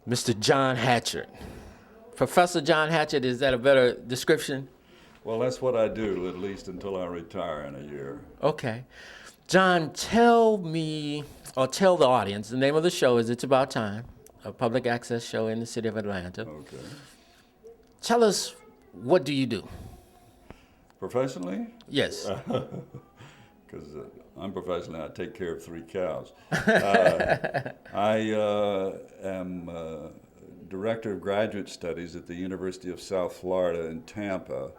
Mr. John Hatchett. Professor John Hatchett, is that a better description? Well, that's what I do, at least until I retire in a year. Okay. John, tell me, or tell the audience, the name of the show is It's About Time, a public access show in the city of Atlanta. Okay. Tell us, what do you do? Professionally? Yes. Because I'm professionally, I take care of 3 cows. I am Director of Graduate Studies at the University of South Florida in Tampa,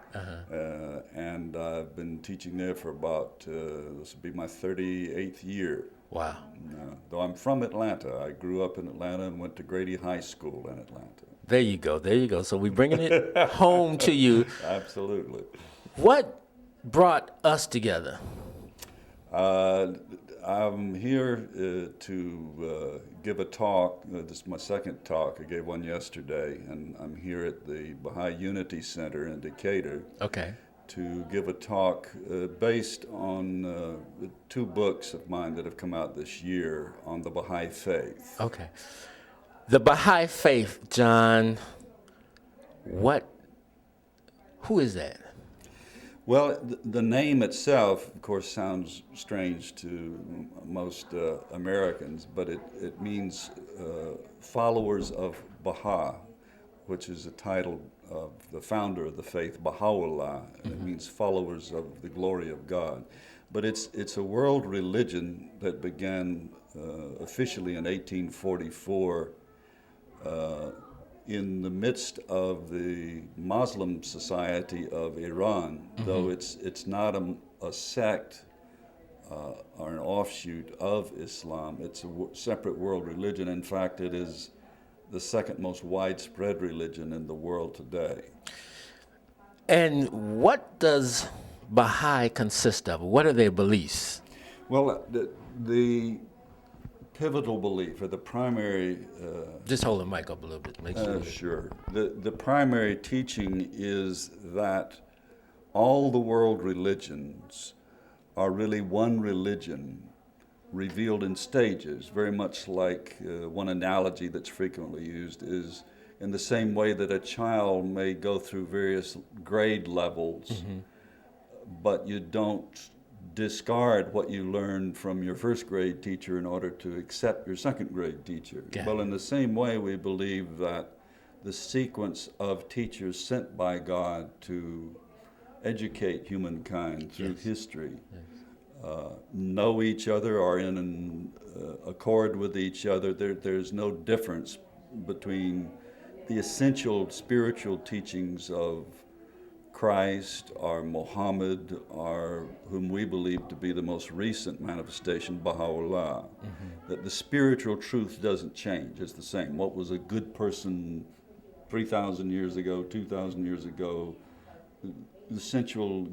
and I've been teaching there for about, this will be my 38th year. Wow. Though I'm from Atlanta. I grew up in Atlanta and went to Grady High School in Atlanta. There you go, there you go. So we're bringing it home to you. Absolutely. What brought us together? I'm here to give a talk. This is my second talk. I gave one yesterday, and I'm here at the Bahai Unity Center in Decatur. Okay. To give a talk based on 2 books of mine that have come out this year on the Bahai faith. Okay. The Bahai faith, John, who is that? Well, the name itself, of course, sounds strange to most Americans, but it means followers of Baha, which is a title of the founder of the faith, Baha'u'llah, and it means followers of the glory of God. But it's a world religion that began officially in 1844 in the midst of the Muslim society of Iran, though it's not a sect or an offshoot of Islam. It's a separate world religion. In fact, it is the second most widespread religion in the world today. And what does Bahai consist of? What are their beliefs? Well, the pivotal belief, or the primary... Just hold the mic up a little bit. Make sure. Sure. The primary teaching is that all the world religions are really one religion revealed in stages, very much like one analogy that's frequently used is in the same way that a child may go through various grade levels, but you don't discard what you learned from your first grade teacher in order to accept your second grade teacher. Well, in the same way, we believe that the sequence of teachers sent by God to educate humankind through history know each other, are in an accord with each other. There's no difference between the essential spiritual teachings of Christ or Muhammad, or whom we believe to be the most recent manifestation, Baha'u'llah. That the spiritual truth doesn't change, it's the same. What was a good person 3,000 years ago, 2,000 years ago, the essential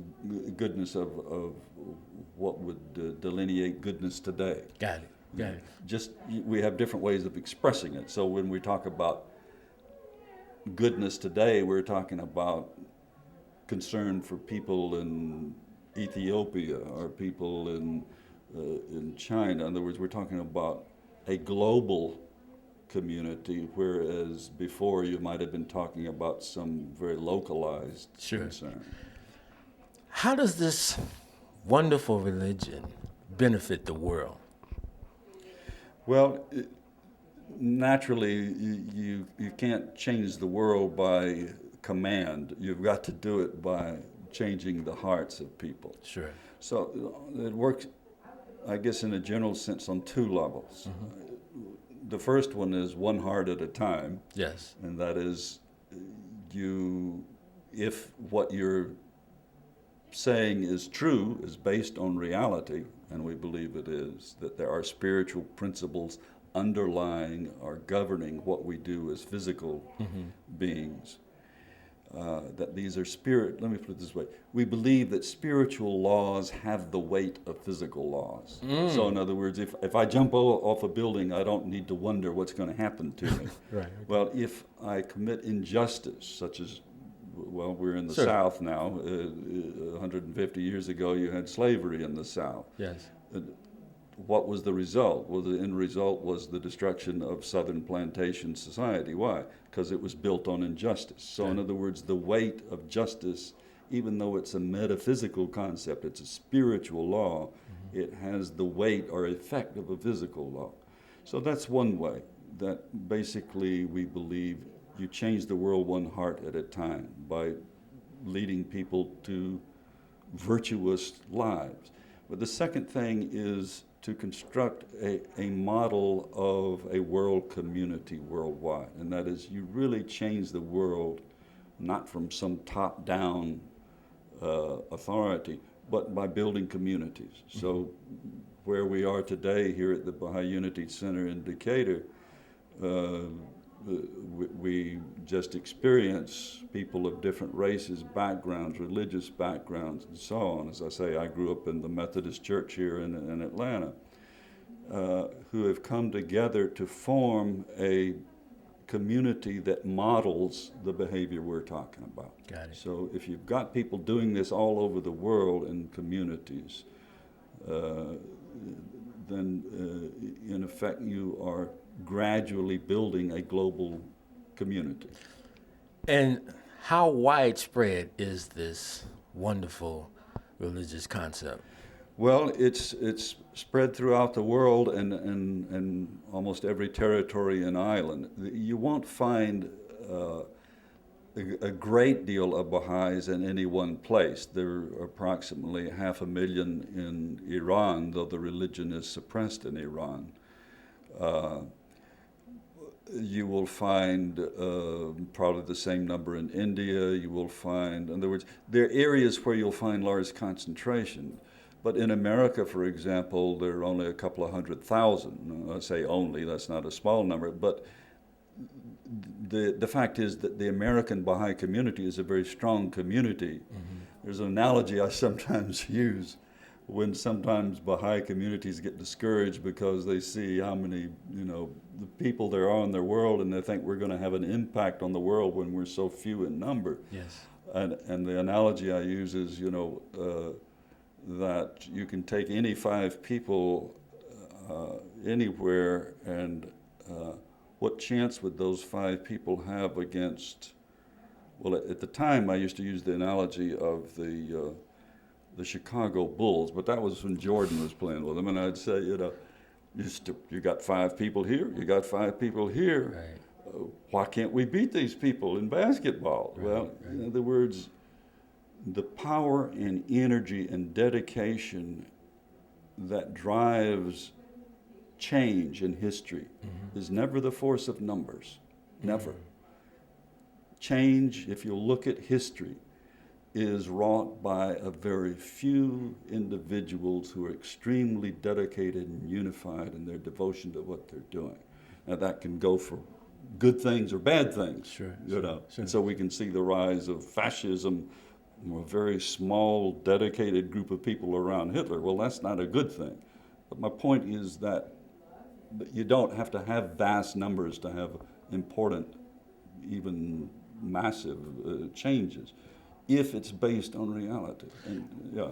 goodness of what would delineate goodness today. Got it. Just, we have different ways of expressing it. So when we talk about goodness today, we're talking about concern for people in Ethiopia or people in China. In other words, we're talking about a global community, whereas before you might have been talking about some very localized concern. How does this wonderful religion benefit the world? Well, naturally, you can't change the world by command. You've got to do it by changing the hearts of people. Sure. So it works, I guess, in a general sense on 2 levels. The first one is one heart at a time. Yes. And that is, if what you're saying is true, is based on reality, and we believe it is, that there are spiritual principles underlying or governing what we do as physical beings. That these are let me put it this way, we believe that spiritual laws have the weight of physical laws. So in other words, if I jump off a building, I don't need to wonder what's going to happen to me. Right. Well, if I commit injustice, such as, well, we're in the South now, 150 years ago you had slavery in the South. Yes. what was the result? Well, the end result was the destruction of Southern plantation society. Why? Because it was built on injustice. So in other words, the weight of justice, even though it's a metaphysical concept, it's a spiritual law, it has the weight or effect of a physical law. So that's one way that basically we believe you change the world one heart at a time by leading people to virtuous lives. But the second thing is to construct a model of a world community worldwide. And that is, you really change the world not from some top-down authority, but by building communities. So where we are today here at the Bahai Unity Center in Decatur, we just experience people of different races, backgrounds, religious backgrounds, and so on. As I say, I grew up in the Methodist Church here in Atlanta, who have come together to form a community that models the behavior we're talking about. Got it. So if you've got people doing this all over the world in communities, then in effect you are gradually building a global community. And how widespread is this wonderful religious concept? Well, it's spread throughout the world and almost every territory and island. You won't find a great deal of Baha'is in any one place. There are approximately 500,000 in Iran, though the religion is suppressed in Iran. You will find probably the same number in India. You will find, in other words, there are areas where you'll find large concentration. But in America, for example, there are only a couple of 100,000. I say only, that's not a small number. But the fact is that the American Baha'i community is a very strong community. Mm-hmm. There's an analogy I sometimes use when sometimes Baha'i communities get discouraged because they see how many, the people there are in their world, and they think we're going to have an impact on the world when we're so few in number. Yes. And the analogy I use is, that you can take any 5 people anywhere, and what chance would those 5 people have against, well, at the time I used to use the analogy of the Chicago Bulls, but that was when Jordan was playing with them, and I'd say, you got 5 people here, you got 5 people here. Right. Why can't we beat these people in basketball? Right, well, right. In other words, the power and energy and dedication that drives change in history is never the force of numbers, never. Change, if you look at history, is wrought by a very few individuals who are extremely dedicated and unified in their devotion to what they're doing. Now that can go for good things or bad things, Sure. And so we can see the rise of fascism, a very small, dedicated group of people around Hitler. Well, that's not a good thing. But my point is that you don't have to have vast numbers to have important, even massive changes, if it's based on reality. And, yeah.